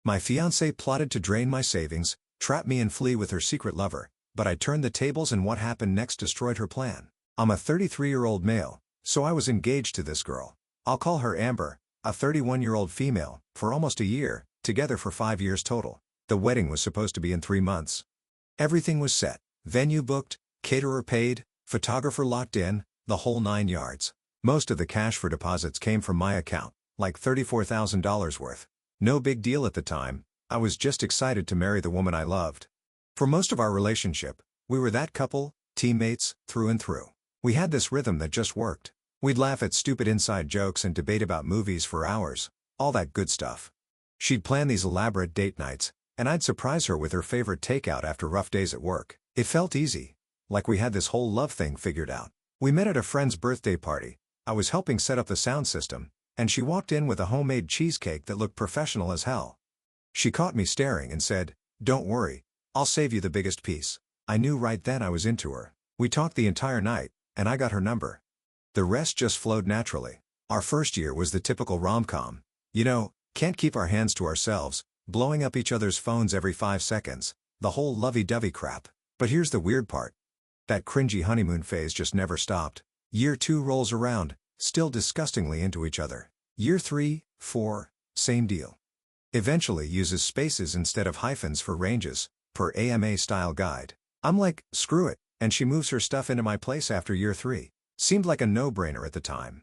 My fiancée plotted to drain my savings, trap me and flee with her secret lover, but I turned the tables and what happened next destroyed her plan. I'm a 33-year-old male, so I was engaged to this girl. I'll call her Amber, a 31-year-old female, for almost a year, together for 5 years total. The wedding was supposed to be in 3 months. Everything was set, venue booked, caterer paid, photographer locked in, the whole 9 yards. Most of the cash for deposits came from my account, like $34,000 worth. No big deal at the time, I was just excited to marry the woman I loved. For most of our relationship, we were that couple, teammates, through and through. We had this rhythm that just worked. We'd laugh at stupid inside jokes and debate about movies for hours, all that good stuff. She'd plan these elaborate date nights, and I'd surprise her with her favorite takeout after rough days at work. It felt easy, like we had this whole love thing figured out. We met at a friend's birthday party. I was helping set up the sound system, and she walked in with a homemade cheesecake that looked professional as hell. She caught me staring and said, "Don't worry, I'll save you the biggest piece." I knew right then I was into her. We talked the entire night, and I got her number. The rest just flowed naturally. Our first year was the typical rom-com. You know, can't keep our hands to ourselves, blowing up each other's phones every 5 seconds, the whole lovey-dovey crap. But here's the weird part. That cringy honeymoon phase just never stopped. Year 2 rolls around, still disgustingly into each other. Year 3, 4, same deal. Eventually uses spaces instead of hyphens for ranges, per AMA-style guide. I'm like, screw it, and she moves her stuff into my place after year 3. Seemed like a no-brainer at the time.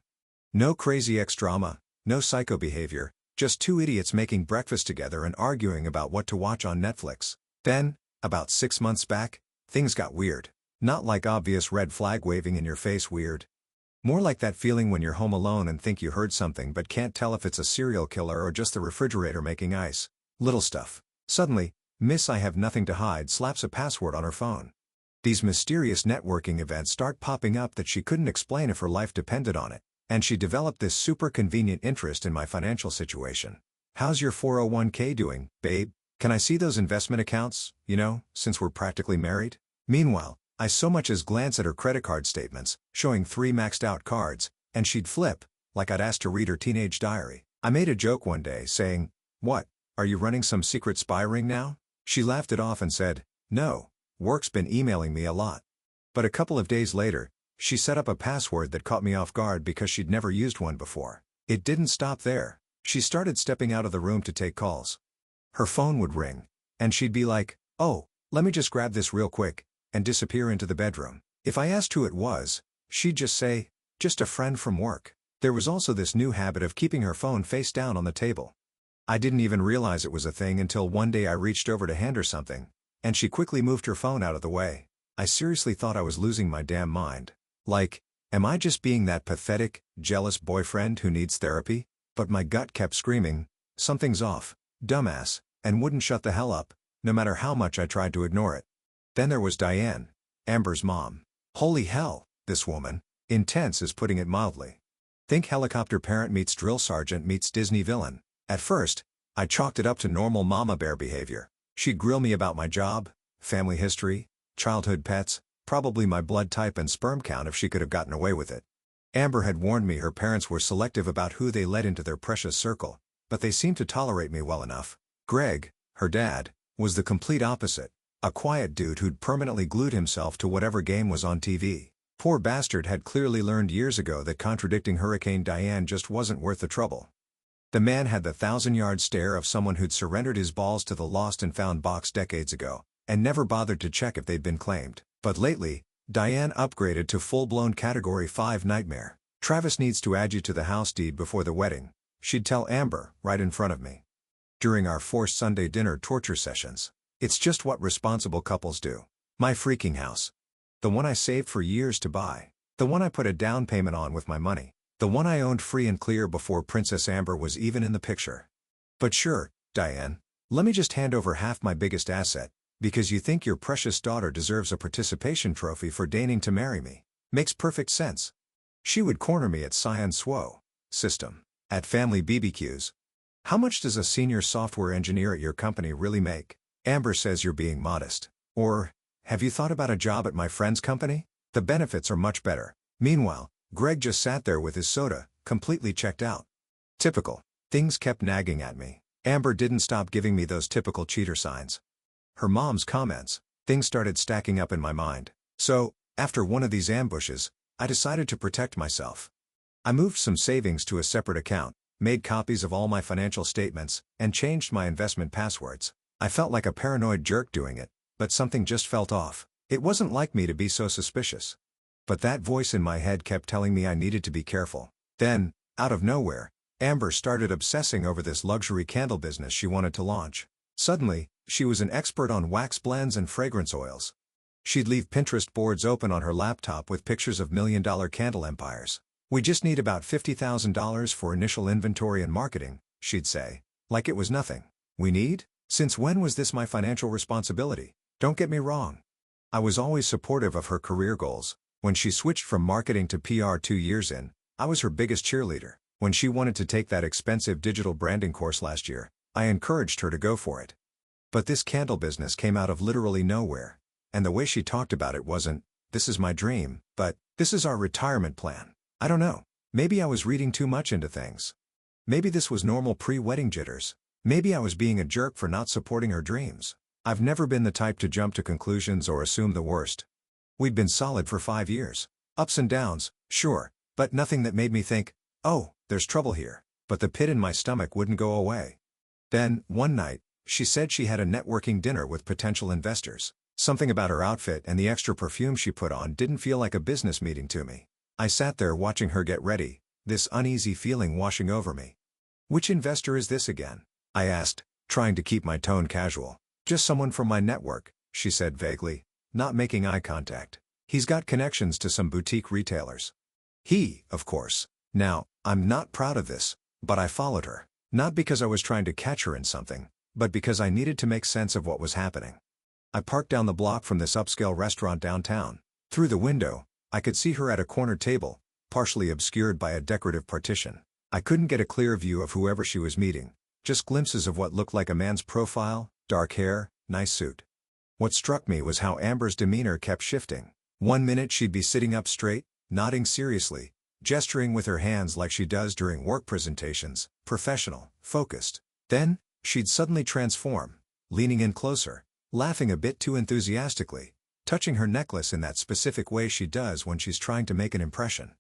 No crazy ex-drama, no psycho behavior, just 2 idiots making breakfast together and arguing about what to watch on Netflix. Then, about 6 months back, things got weird. Not like obvious red flag waving in your face weird. More like that feeling when you're home alone and think you heard something but can't tell if it's a serial killer or just the refrigerator making ice. Little stuff. Suddenly, Miss I Have Nothing to Hide slaps a password on her phone. These mysterious networking events start popping up that she couldn't explain if her life depended on it, and she developed this super convenient interest in my financial situation. "How's your 401k doing, babe? Can I see those investment accounts, since we're practically married?" Meanwhile, I so much as glance at her credit card statements, showing 3 maxed out cards, and she'd flip, like I'd asked to read her teenage diary. I made a joke one day saying, "What, are you running some secret spy ring now?" She laughed it off and said, "No, work's been emailing me a lot." But a couple of days later, she set up a password that caught me off guard because she'd never used one before. It didn't stop there. She started stepping out of the room to take calls. Her phone would ring, and she'd be like, "Oh, let me just grab this real quick," and disappear into the bedroom. If I asked who it was, she'd just say, "Just a friend from work." There was also this new habit of keeping her phone face down on the table. I didn't even realize it was a thing until one day I reached over to hand her something, and she quickly moved her phone out of the way. I seriously thought I was losing my damn mind. Like, am I just being that pathetic, jealous boyfriend who needs therapy? But my gut kept screaming, "Something's off, dumbass," and wouldn't shut the hell up, no matter how much I tried to ignore it. Then there was Diane, Amber's mom. Holy hell, this woman. Intense is putting it mildly. Think helicopter parent meets drill sergeant meets Disney villain. At first, I chalked it up to normal mama bear behavior. She'd grill me about my job, family history, childhood pets, probably my blood type and sperm count if she could have gotten away with it. Amber had warned me her parents were selective about who they let into their precious circle, but they seemed to tolerate me well enough. Greg, her dad, was the complete opposite. A quiet dude who'd permanently glued himself to whatever game was on TV. Poor bastard had clearly learned years ago that contradicting Hurricane Diane just wasn't worth the trouble. The man had the 1,000-yard stare of someone who'd surrendered his balls to the lost and found box decades ago, and never bothered to check if they'd been claimed. But lately, Diane upgraded to full-blown Category 5 nightmare. "Travis needs to add you to the house deed before the wedding," she'd tell Amber, right in front of me. During our forced Sunday dinner torture sessions. It's just what responsible couples do. My freaking house. The one I saved for years to buy. The one I put a down payment on with my money. The one I owned free and clear before Princess Amber was even in the picture. But sure, Diane, let me just hand over half my biggest asset, because you think your precious daughter deserves a participation trophy for deigning to marry me. Makes perfect sense. She would corner me at Science SWO system. At family BBQs. "How much does a senior software engineer at your company really make? Amber says you're being modest." Or, "Have you thought about a job at my friend's company? The benefits are much better." Meanwhile, Greg just sat there with his soda, completely checked out. Typical. Things kept nagging at me. Amber didn't stop giving me those typical cheater signs. Her mom's comments, things started stacking up in my mind. So, after one of these ambushes, I decided to protect myself. I moved some savings to a separate account, made copies of all my financial statements, and changed my investment passwords. I felt like a paranoid jerk doing it, but something just felt off. It wasn't like me to be so suspicious. But that voice in my head kept telling me I needed to be careful. Then, out of nowhere, Amber started obsessing over this luxury candle business she wanted to launch. Suddenly, she was an expert on wax blends and fragrance oils. She'd leave Pinterest boards open on her laptop with pictures of million-dollar candle empires. "We just need about $50,000 for initial inventory and marketing," she'd say. Like it was nothing. "We need? Since when was this my financial responsibility?" Don't get me wrong. I was always supportive of her career goals. When she switched from marketing to PR 2 years in, I was her biggest cheerleader. When she wanted to take that expensive digital branding course last year, I encouraged her to go for it. But this candle business came out of literally nowhere. And the way she talked about it wasn't, "This is my dream," but, "This is our retirement plan." I don't know. Maybe I was reading too much into things. Maybe this was normal pre-wedding jitters. Maybe I was being a jerk for not supporting her dreams. I've never been the type to jump to conclusions or assume the worst. We'd been solid for 5 years. Ups and downs, sure, but nothing that made me think, "Oh, there's trouble here." But the pit in my stomach wouldn't go away. Then, one night, she said she had a networking dinner with potential investors. Something about her outfit and the extra perfume she put on didn't feel like a business meeting to me. I sat there watching her get ready, this uneasy feeling washing over me. "Which investor is this again?" I asked, trying to keep my tone casual. "Just someone from my network," she said vaguely, not making eye contact. "He's got connections to some boutique retailers." He, of course. Now, I'm not proud of this, but I followed her. Not because I was trying to catch her in something, but because I needed to make sense of what was happening. I parked down the block from this upscale restaurant downtown. Through the window, I could see her at a corner table, partially obscured by a decorative partition. I couldn't get a clear view of whoever she was meeting, just glimpses of what looked like a man's profile, dark hair, nice suit. What struck me was how Amber's demeanor kept shifting. One minute she'd be sitting up straight, nodding seriously, gesturing with her hands like she does during work presentations, professional, focused. Then, she'd suddenly transform, leaning in closer, laughing a bit too enthusiastically, touching her necklace in that specific way she does when she's trying to make an impression.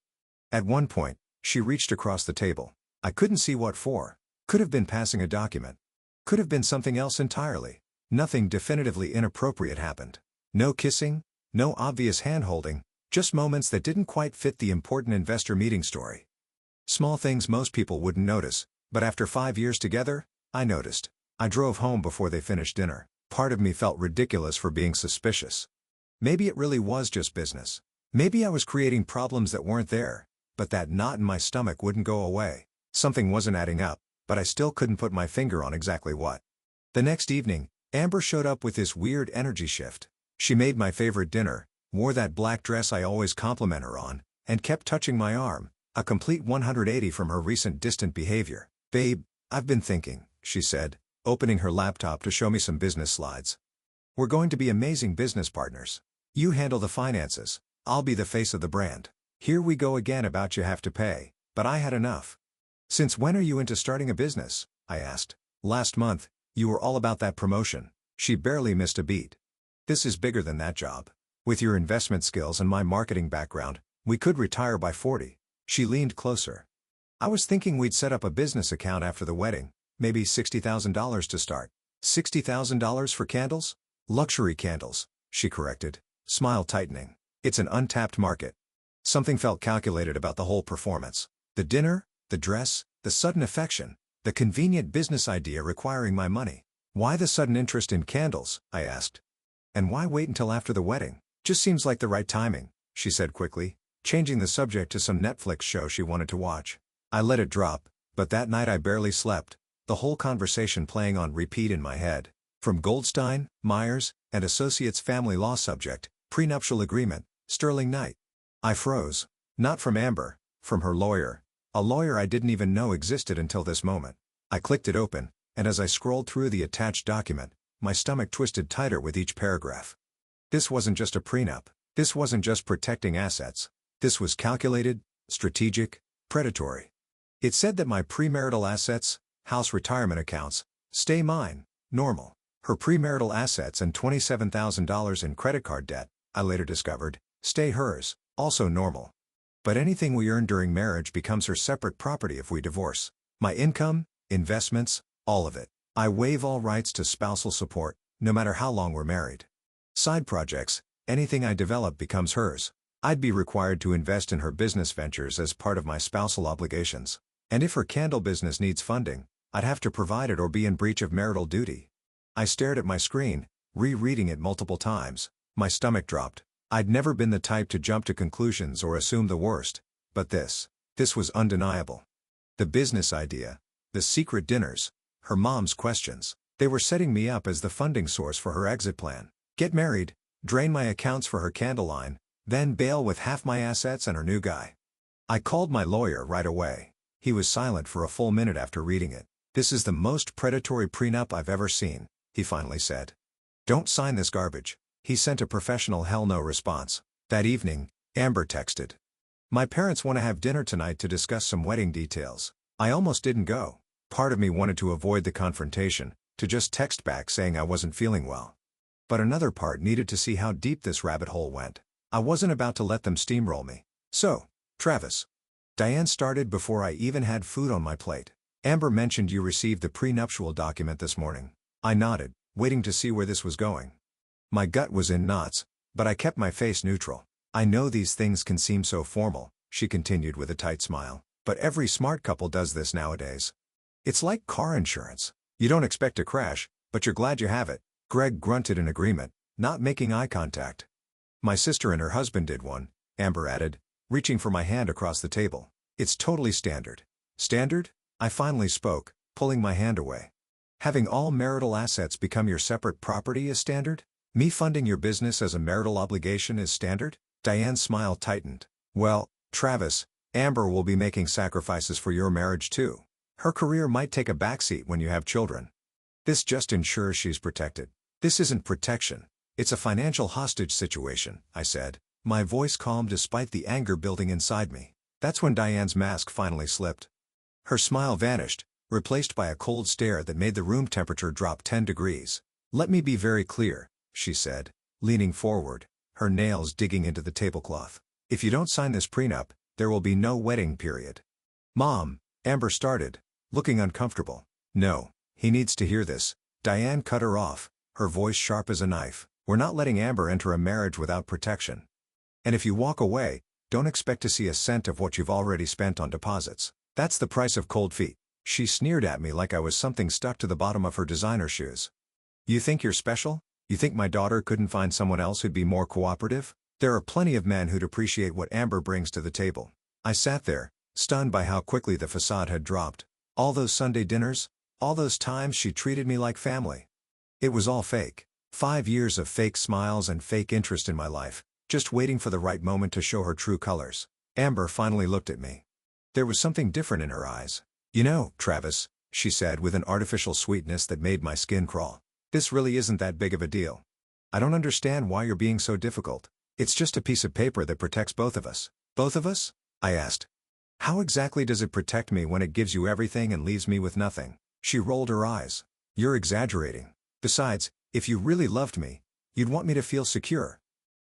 At one point, she reached across the table. I couldn't see what for. Could have been passing a document. Could have been something else entirely. Nothing definitively inappropriate happened. No kissing, no obvious hand-holding, just moments that didn't quite fit the important investor meeting story. Small things most people wouldn't notice, but after 5 years together, I noticed. I drove home before they finished dinner. Part of me felt ridiculous for being suspicious. Maybe it really was just business. Maybe I was creating problems that weren't there, but that knot in my stomach wouldn't go away. Something wasn't adding up, but I still couldn't put my finger on exactly what. The next evening, Amber showed up with this weird energy shift. She made my favorite dinner, wore that black dress I always compliment her on, and kept touching my arm, a complete 180 from her recent distant behavior. "Babe, I've been thinking," she said, opening her laptop to show me some business slides. "We're going to be amazing business partners. You handle the finances, I'll be the face of the brand. Here we go again about you have to pay, but I had enough." "Since when are you into starting a business?" I asked. "Last month, you were all about that promotion." She barely missed a beat. "This is bigger than that job. With your investment skills and my marketing background, we could retire by 40. She leaned closer. "I was thinking we'd set up a business account after the wedding, maybe $60,000 to start." $60,000 for candles? "Luxury candles," she corrected, smile tightening. "It's an untapped market." Something felt calculated about the whole performance. The dinner, the dress, the sudden affection, the convenient business idea requiring my money. "Why the sudden interest in candles?" I asked. "And why wait until after the wedding?" "Just seems like the right timing," she said quickly, changing the subject to some Netflix show she wanted to watch. I let it drop, but that night I barely slept, the whole conversation playing on repeat in my head. From Goldstein, Myers, and Associates family law subject, prenuptial agreement, Sterling Knight. I froze. Not from Amber, from her lawyer. A lawyer I didn't even know existed until this moment. I clicked it open, and as I scrolled through the attached document, my stomach twisted tighter with each paragraph. This wasn't just a prenup. This wasn't just protecting assets. This was calculated, strategic, predatory. It said that my premarital assets, house retirement accounts, Stay mine. Normal. Her premarital assets and $27,000 in credit card debt, I later discovered, stay hers, also normal. But anything we earn during marriage becomes her separate property if we divorce. My income, investments, all of it. I waive all rights to spousal support, no matter how long we're married. Side projects, anything I develop becomes hers. I'd be required to invest in her business ventures as part of my spousal obligations. And if her candle business needs funding, I'd have to provide it or be in breach of marital duty. I stared at my screen, rereading it multiple times. My stomach dropped. I'd never been the type to jump to conclusions or assume the worst, but this was undeniable. The business idea, the secret dinners, her mom's questions, they were setting me up as the funding source for her exit plan. Get married, drain my accounts for her candle line, then bail with half my assets and her new guy. I called my lawyer right away. He was silent for a full minute after reading it. This is the most predatory prenup I've ever seen, he finally said. Don't sign this garbage. He sent a professional hell no response. That evening, Amber texted. My parents want to have dinner tonight to discuss some wedding details. I almost didn't go. Part of me wanted to avoid the confrontation, to just text back saying I wasn't feeling well. But another part needed to see how deep this rabbit hole went. I wasn't about to let them steamroll me. So, Travis. Diane started before I even had food on my plate. Amber mentioned you received the prenuptial document this morning. I nodded, waiting to see where this was going. My gut was in knots, but I kept my face neutral. I know these things can seem so formal, she continued with a tight smile, but every smart couple does this nowadays. It's like car insurance. You don't expect a crash, but you're glad you have it. Greg grunted in agreement, not making eye contact. My sister and her husband did one, Amber added, reaching for my hand across the table. It's totally standard. Standard? I finally spoke, pulling my hand away. Having all marital assets become your separate property is standard? Me funding your business as a marital obligation is standard? Diane's smile tightened. Well, Travis, Amber will be making sacrifices for your marriage too. Her career might take a backseat when you have children. This just ensures she's protected. This isn't protection. It's a financial hostage situation, I said, my voice calm despite the anger building inside me. That's when Diane's mask finally slipped. Her smile vanished, replaced by a cold stare that made the room temperature drop 10 degrees. Let me be very clear, she said, leaning forward, her nails digging into the tablecloth. If you don't sign this prenup, there will be no wedding period. Mom, Amber started, looking uncomfortable. No, he needs to hear this. Diane cut her off, her voice sharp as a knife. We're not letting Amber enter a marriage without protection. And if you walk away, don't expect to see a cent of what you've already spent on deposits. That's the price of cold feet. She sneered at me like I was something stuck to the bottom of her designer shoes. You think you're special? You think my daughter couldn't find someone else who'd be more cooperative? There are plenty of men who'd appreciate what Amber brings to the table. I sat there, stunned by how quickly the facade had dropped. All those Sunday dinners, all those times she treated me like family. It was all fake. 5 years of fake smiles and fake interest in my life, just waiting for the right moment to show her true colors. Amber finally looked at me. There was something different in her eyes. You know, Travis, she said with an artificial sweetness that made my skin crawl. This really isn't that big of a deal. I don't understand why you're being so difficult. It's just a piece of paper that protects both of us. Both of us? I asked. How exactly does it protect me when it gives you everything and leaves me with nothing? She rolled her eyes. You're exaggerating. Besides, if you really loved me, you'd want me to feel secure.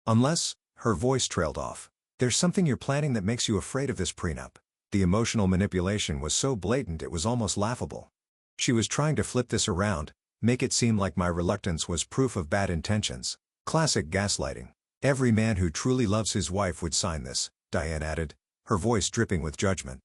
Unless, her voice trailed off. There's something you're planning that makes you afraid of this prenup. The emotional manipulation was so blatant it was almost laughable. She was trying to flip this around, make it seem like my reluctance was proof of bad intentions. Classic gaslighting. Every man who truly loves his wife would sign this, Diane added, her voice dripping with judgment.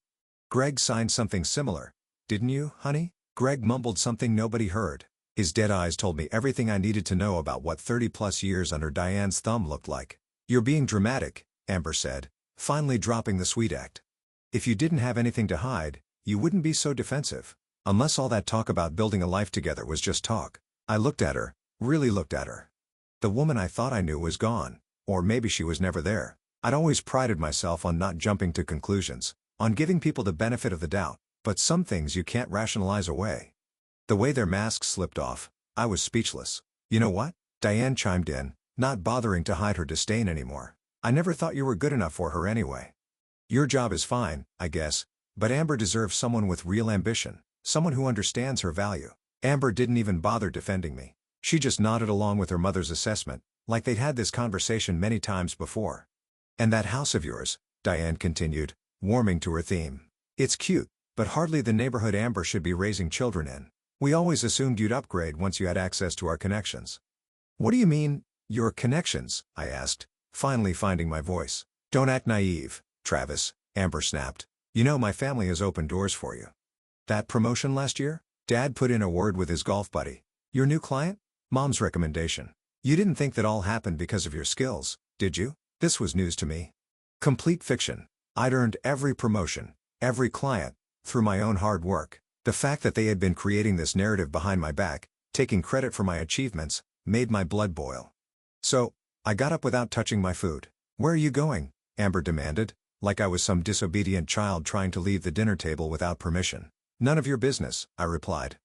Greg signed something similar. Didn't you, honey? Greg mumbled something nobody heard. His dead eyes told me everything I needed to know about what 30-plus years under Diane's thumb looked like. You're being dramatic, Amber said, finally dropping the sweet act. If you didn't have anything to hide, you wouldn't be so defensive. Unless all that talk about building a life together was just talk. I looked at her, really looked at her. The woman I thought I knew was gone, or maybe she was never there. I'd always prided myself on not jumping to conclusions, on giving people the benefit of the doubt, but some things you can't rationalize away. The way their masks slipped off, I was speechless. You know what? Diane chimed in, not bothering to hide her disdain anymore. I never thought you were good enough for her anyway. Your job is fine, I guess, but Amber deserves someone with real ambition, someone who understands her value. Amber didn't even bother defending me. She just nodded along with her mother's assessment, like they'd had this conversation many times before. "And that house of yours," Diane continued, warming to her theme. "It's cute, but hardly the neighborhood Amber should be raising children in. We always assumed you'd upgrade once you had access to our connections." "What do you mean, your connections?" I asked, finally finding my voice. "Don't act naive, Travis," Amber snapped. "You know my family has opened doors for you." "That promotion last year?" Dad put in a word with his golf buddy. "Your new client?" "Mom's recommendation." "You didn't think that all happened because of your skills, did you?" This was news to me. Complete fiction. I'd earned every promotion, every client, through my own hard work. The fact that they had been creating this narrative behind my back, taking credit for my achievements, made my blood boil. So, I got up without touching my food. "Where are you going?" Amber demanded, like I was some disobedient child trying to leave the dinner table without permission. "None of your business," I replied.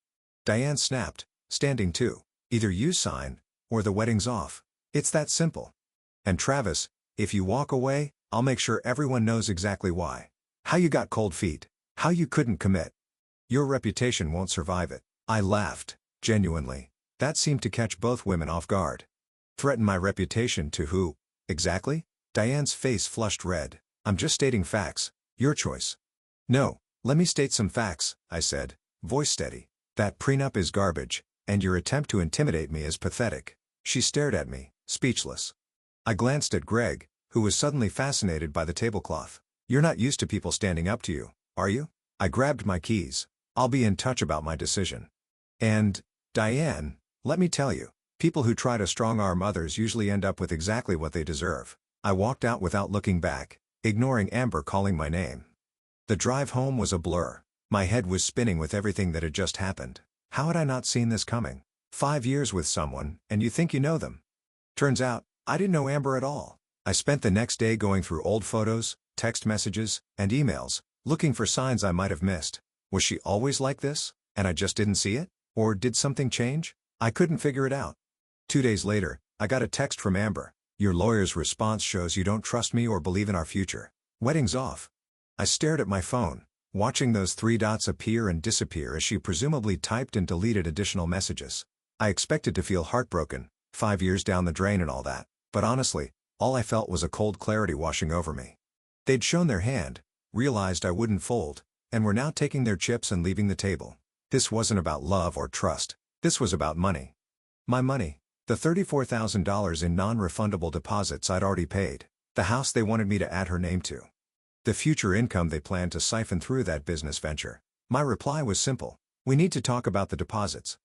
Diane snapped, standing too. "Either you sign, or the wedding's off. It's that simple. And Travis, if you walk away, I'll make sure everyone knows exactly why. How you got cold feet. How you couldn't commit. Your reputation won't survive it." I laughed, genuinely. That seemed to catch both women off guard. "Threaten my reputation to who, exactly?" Diane's face flushed red. "I'm just stating facts. Your choice." "No, let me state some facts," I said, voice steady. "That prenup is garbage, and your attempt to intimidate me is pathetic." She stared at me, speechless. I glanced at Greg, who was suddenly fascinated by the tablecloth. "You're not used to people standing up to you, are you?" I grabbed my keys. "I'll be in touch about my decision. And, Diane, let me tell you, people who try to strong-arm others usually end up with exactly what they deserve." I walked out without looking back, ignoring Amber calling my name. The drive home was a blur. My head was spinning with everything that had just happened. How had I not seen this coming? 5 years with someone, and you think you know them. Turns out, I didn't know Amber at all. I spent the next day going through old photos, text messages, and emails, looking for signs I might have missed. Was she always like this, and I just didn't see it? Or did something change? I couldn't figure it out. 2 days later, I got a text from Amber. "Your lawyer's response shows you don't trust me or believe in our future. Wedding's off." I stared at my phone, watching those 3 dots appear and disappear as she presumably typed and deleted additional messages. I expected to feel heartbroken, 5 years down the drain and all that, but honestly, all I felt was a cold clarity washing over me. They'd shown their hand, realized I wouldn't fold, and were now taking their chips and leaving the table. This wasn't about love or trust. This was about money. My money. The $34,000 in non-refundable deposits I'd already paid. The house they wanted me to add her name to. The future income they planned to siphon through that business venture. My reply was simple. "We need to talk about the deposits."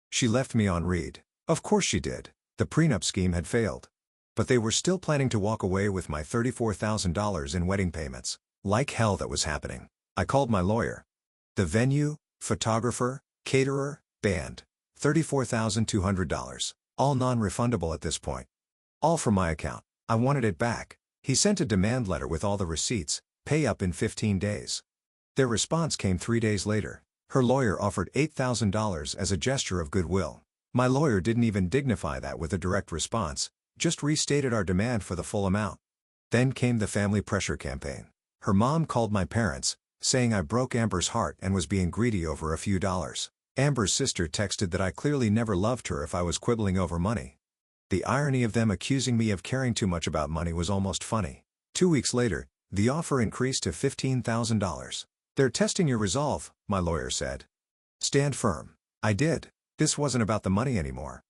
She left me on read. Of course she did. The prenup scheme had failed. But they were still planning to walk away with my $34,000 in wedding payments. Like hell that was happening. I called my lawyer. The venue, photographer, caterer, band. $34,200. All non-refundable at this point. All from my account. I wanted it back. He sent a demand letter with all the receipts, pay up in 15 days. Their response came 3 days later. Her lawyer offered $8,000 as a gesture of goodwill. My lawyer didn't even dignify that with a direct response, just restated our demand for the full amount. Then came the family pressure campaign. Her mom called my parents, saying I broke Amber's heart and was being greedy over a few dollars. Amber's sister texted that I clearly never loved her if I was quibbling over money. The irony of them accusing me of caring too much about money was almost funny. 2 weeks later, the offer increased to $15,000. "They're testing your resolve," my lawyer said. "Stand firm." I did. This wasn't about the money anymore.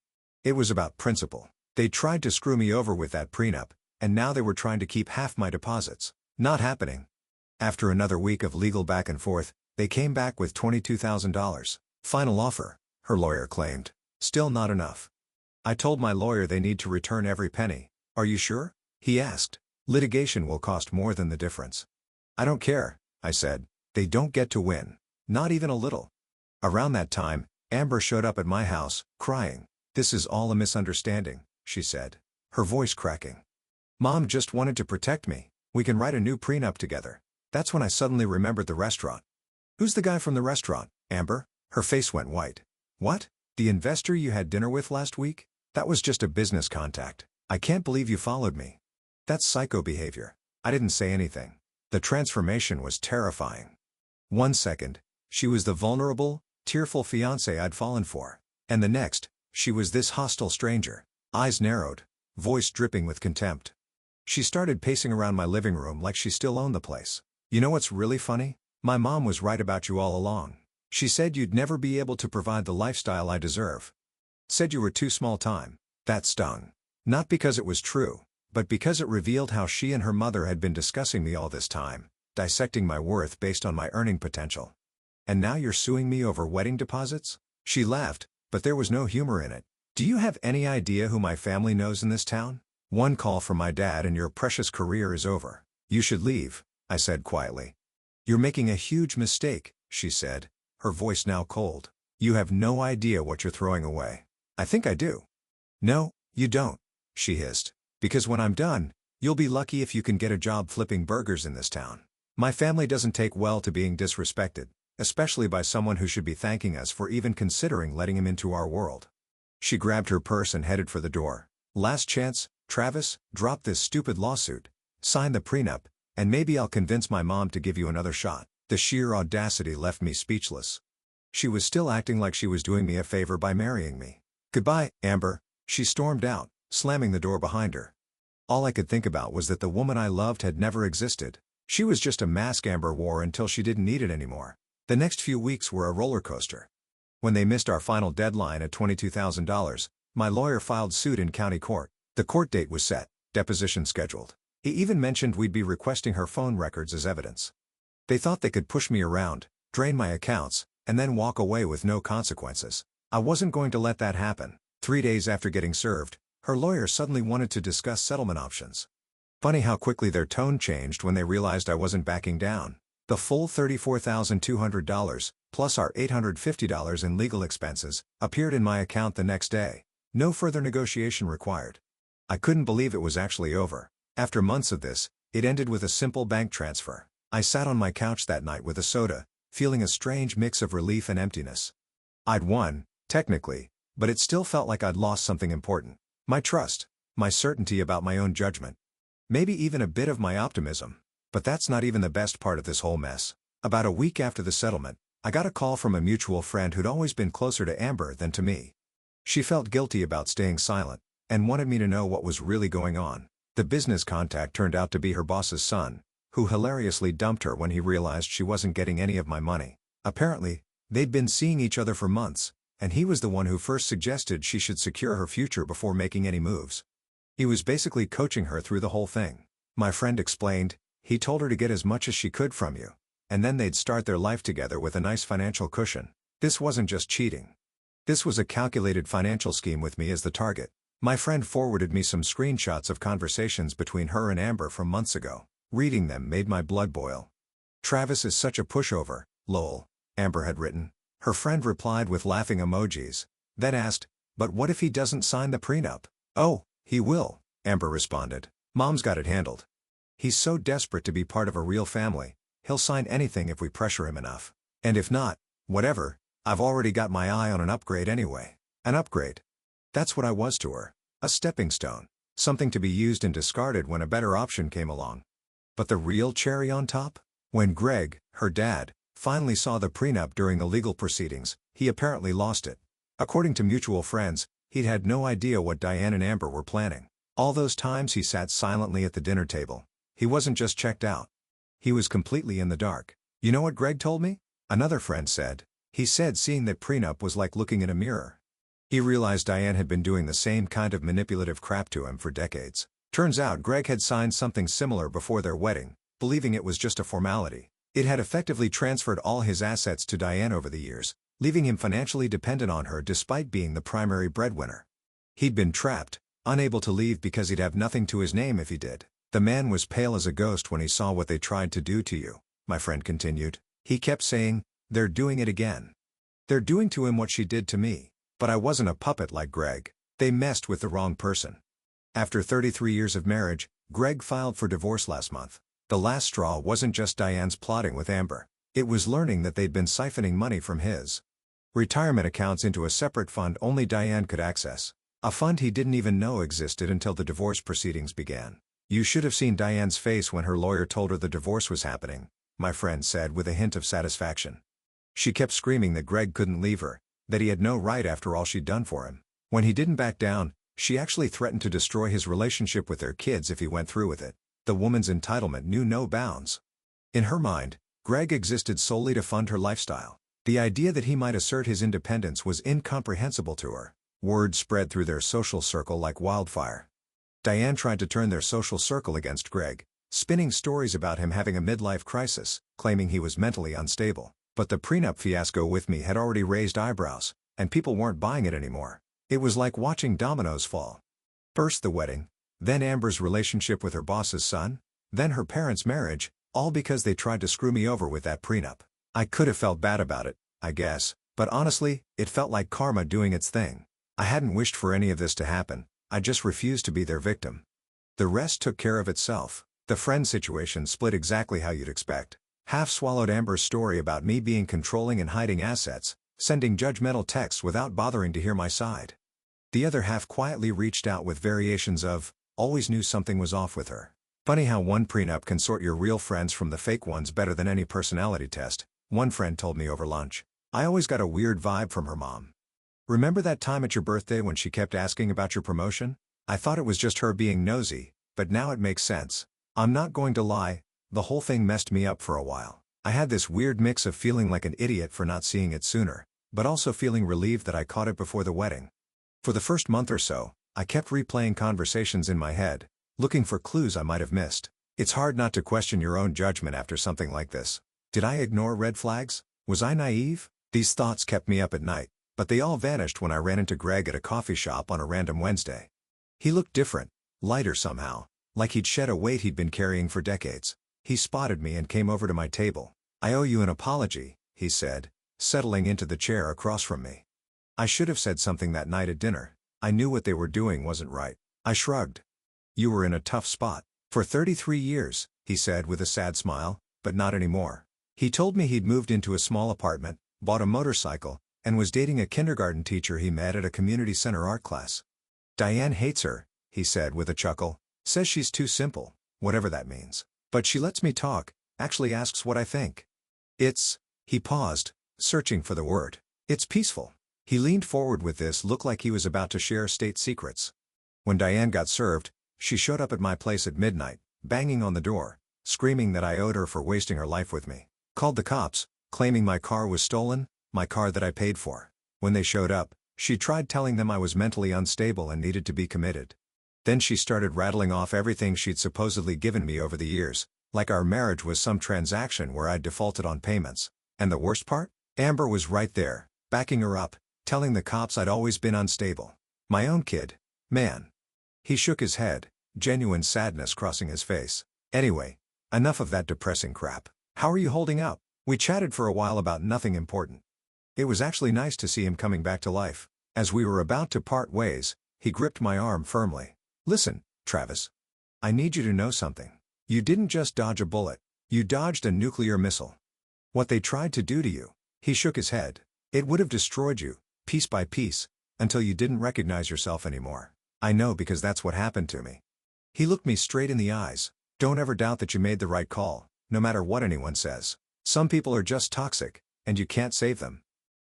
It was about principle. They tried to screw me over with that prenup, and now they were trying to keep half my deposits. Not happening. After another week of legal back and forth, they came back with $22,000. Final offer, her lawyer claimed. Still not enough. I told my lawyer they need to return every penny. "Are you sure?" he asked. "Litigation will cost more than the difference." "I don't care," I said. "They don't get to win. Not even a little." Around that time, Amber showed up at my house, crying. "This is all a misunderstanding," she said, her voice cracking. "Mom just wanted to protect me. We can write a new prenup together." That's when I suddenly remembered the restaurant. "Who's the guy from the restaurant, Amber?" Her face went white. "What? The investor you had dinner with last week? That was just a business contact. I can't believe you followed me." That's psycho behavior. I didn't say anything. The transformation was terrifying. 1 second, she was the vulnerable, tearful fiancé I'd fallen for. And the next, she was this hostile stranger. Eyes narrowed, voice dripping with contempt. She started pacing around my living room like she still owned the place. You know what's really funny? My mom was right about you all along. She said you'd never be able to provide the lifestyle I deserve. Said you were too small time. That stung. Not because it was true, but because it revealed how she and her mother had been discussing me all this time, dissecting my worth based on my earning potential. And now you're suing me over wedding deposits? She laughed, but there was no humor in it. Do you have any idea who my family knows in this town? One call from my dad and your precious career is over. You should leave, I said quietly. You're making a huge mistake, she said, her voice now cold. You have no idea what you're throwing away. I think I do. No, you don't, she hissed. Because when I'm done, you'll be lucky if you can get a job flipping burgers in this town. My family doesn't take well to being disrespected, especially by someone who should be thanking us for even considering letting him into our world. She grabbed her purse and headed for the door. Last chance, Travis, drop this stupid lawsuit, sign the prenup, and maybe I'll convince my mom to give you another shot. The sheer audacity left me speechless. She was still acting like she was doing me a favor by marrying me. Goodbye, Amber, she stormed out, slamming the door behind her. All I could think about was that the woman I loved had never existed. She was just a mask Amber wore until she didn't need it anymore. The next few weeks were a roller coaster. When they missed our final deadline at $22,000, my lawyer filed suit in county court. The court date was set, deposition scheduled. He even mentioned we'd be requesting her phone records as evidence. They thought they could push me around, drain my accounts, and then walk away with no consequences. I wasn't going to let that happen. 3 days after getting served, her lawyer suddenly wanted to discuss settlement options. Funny how quickly their tone changed when they realized I wasn't backing down. The full $34,200, plus our $850 in legal expenses, appeared in my account the next day. No further negotiation required. I couldn't believe it was actually over. After months of this, it ended with a simple bank transfer. I sat on my couch that night with a soda, feeling a strange mix of relief and emptiness. I'd won, technically, but it still felt like I'd lost something important. My trust, my certainty about my own judgment. Maybe even a bit of my optimism. But that's not even the best part of this whole mess. About a week after the settlement, I got a call from a mutual friend who'd always been closer to Amber than to me. She felt guilty about staying silent, and wanted me to know what was really going on. The business contact turned out to be her boss's son, who hilariously dumped her when he realized she wasn't getting any of my money. Apparently, they'd been seeing each other for months, and he was the one who first suggested she should secure her future before making any moves. He was basically coaching her through the whole thing. My friend explained, he told her to get as much as she could from you, and then they'd start their life together with a nice financial cushion. This wasn't just cheating. This was a calculated financial scheme with me as the target. My friend forwarded me some screenshots of conversations between her and Amber from months ago. Reading them made my blood boil. Travis is such a pushover, lol, Amber had written. Her friend replied with laughing emojis, then asked, but what if he doesn't sign the prenup? Oh, he will, Amber responded. Mom's got it handled. He's so desperate to be part of a real family, he'll sign anything if we pressure him enough. And if not, whatever, I've already got my eye on an upgrade anyway. An upgrade. That's what I was to her. A stepping stone. Something to be used and discarded when a better option came along. But the real cherry on top? When Greg, her dad, finally saw the prenup during the legal proceedings, he apparently lost it. According to mutual friends, he'd had no idea what Diane and Amber were planning. All those times he sat silently at the dinner table. He wasn't just checked out. He was completely in the dark. You know what Greg told me? Another friend said. He said seeing that prenup was like looking in a mirror. He realized Diane had been doing the same kind of manipulative crap to him for decades. Turns out Greg had signed something similar before their wedding, believing it was just a formality. It had effectively transferred all his assets to Diane over the years, leaving him financially dependent on her despite being the primary breadwinner. He'd been trapped, unable to leave because he'd have nothing to his name if he did. The man was pale as a ghost when he saw what they tried to do to you, my friend continued. He kept saying, they're doing it again. They're doing to him what she did to me. But I wasn't a puppet like Greg. They messed with the wrong person. After 33 years of marriage, Greg filed for divorce last month. The last straw wasn't just Diane's plotting with Amber. It was learning that they'd been siphoning money from his retirement accounts into a separate fund only Diane could access. A fund he didn't even know existed until the divorce proceedings began. You should have seen Diane's face when her lawyer told her the divorce was happening, my friend said with a hint of satisfaction. She kept screaming that Greg couldn't leave her, that he had no right after all she'd done for him. When he didn't back down, she actually threatened to destroy his relationship with their kids if he went through with it. The woman's entitlement knew no bounds. In her mind, Greg existed solely to fund her lifestyle. The idea that he might assert his independence was incomprehensible to her. Word spread through their social circle like wildfire. Diane tried to turn their social circle against Greg, spinning stories about him having a midlife crisis, claiming he was mentally unstable. But the prenup fiasco with me had already raised eyebrows, and people weren't buying it anymore. It was like watching dominoes fall. First the wedding, then Amber's relationship with her boss's son, then her parents' marriage, all because they tried to screw me over with that prenup. I could have felt bad about it, I guess, but honestly, it felt like karma doing its thing. I hadn't wished for any of this to happen, I just refused to be their victim. The rest took care of itself. The friend situation split exactly how you'd expect. Half swallowed Amber's story about me being controlling and hiding assets, sending judgmental texts without bothering to hear my side. The other half quietly reached out with variations of, always knew something was off with her. Funny how one prenup can sort your real friends from the fake ones better than any personality test, one friend told me over lunch. I always got a weird vibe from her mom. Remember that time at your birthday when she kept asking about your promotion? I thought it was just her being nosy, but now it makes sense. I'm not going to lie, the whole thing messed me up for a while. I had this weird mix of feeling like an idiot for not seeing it sooner, but also feeling relieved that I caught it before the wedding. For the first month or so, I kept replaying conversations in my head, looking for clues I might have missed. It's hard not to question your own judgment after something like this. Did I ignore red flags? Was I naive? These thoughts kept me up at night, but they all vanished when I ran into Greg at a coffee shop on a random Wednesday. He looked different, lighter somehow, like he'd shed a weight he'd been carrying for decades. He spotted me and came over to my table. "I owe you an apology," he said, settling into the chair across from me. I should have said something that night at dinner. I knew what they were doing wasn't right. I shrugged. "You were in a tough spot. For 33 years, he said with a sad smile, but not anymore. He told me he'd moved into a small apartment, bought a motorcycle, and was dating a kindergarten teacher he met at a community center art class. Diane hates her, he said with a chuckle, says she's too simple, whatever that means. But she lets me talk, actually asks what I think. He paused, searching for the word. It's peaceful. He leaned forward with this look like he was about to share state secrets. When Diane got served, she showed up at my place at midnight, banging on the door, screaming that I owed her for wasting her life with me. Called the cops, claiming my car was stolen, my car that I paid for. When they showed up, she tried telling them I was mentally unstable and needed to be committed. Then she started rattling off everything she'd supposedly given me over the years, like our marriage was some transaction where I'd defaulted on payments. And the worst part? Amber was right there, backing her up, telling the cops I'd always been unstable. My own kid. Man. He shook his head, genuine sadness crossing his face. Anyway, enough of that depressing crap. How are you holding up? We chatted for a while about nothing important. It was actually nice to see him coming back to life. As we were about to part ways, he gripped my arm firmly. Listen, Travis. I need you to know something. You didn't just dodge a bullet. You dodged a nuclear missile. What they tried to do to you. He shook his head. It would have destroyed you, piece by piece, until you didn't recognize yourself anymore. I know because that's what happened to me. He looked me straight in the eyes. Don't ever doubt that you made the right call, no matter what anyone says. Some people are just toxic, and you can't save them.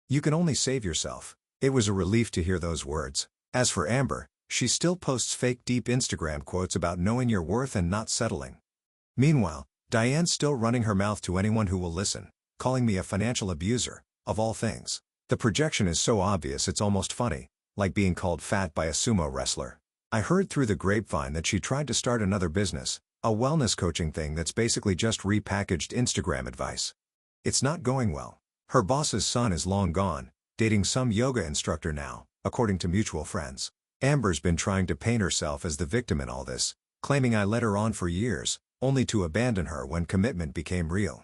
You can only save yourself. It was a relief to hear those words. As for Amber, she still posts fake deep Instagram quotes about knowing your worth and not settling. Meanwhile, Diane's still running her mouth to anyone who will listen, calling me a financial abuser, of all things. The projection is so obvious it's almost funny, like being called fat by a sumo wrestler. I heard through the grapevine that she tried to start another business, a wellness coaching thing that's basically just repackaged Instagram advice. It's not going well. Her boss's son is long gone, dating some yoga instructor now, according to mutual friends. Amber's been trying to paint herself as the victim in all this, claiming I led her on for years, only to abandon her when commitment became real.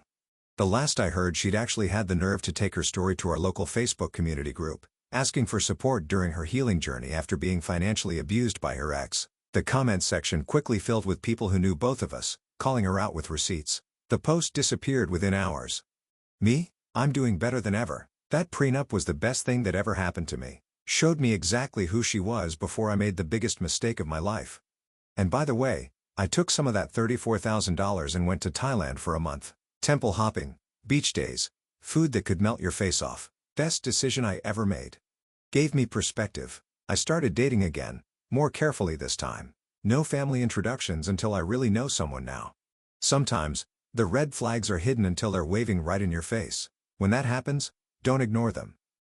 The last I heard, she'd actually had the nerve to take her story to our local Facebook community group, asking for support during her healing journey after being financially abused by her ex. The comment section quickly filled with people who knew both of us, calling her out with receipts. The post disappeared within hours. Me? I'm doing better than ever. That prenup was the best thing that ever happened to me. Showed me exactly who she was before I made the biggest mistake of my life. And by the way, I took some of that $34,000 and went to Thailand for a month. Temple hopping, beach days, Food that could melt your face off. Best decision I ever made. Gave me perspective. I started dating again, more carefully this time. No family introductions until I really know someone now. Sometimes, the red flags are hidden until they're waving right in your face. When that happens, don't ignore them.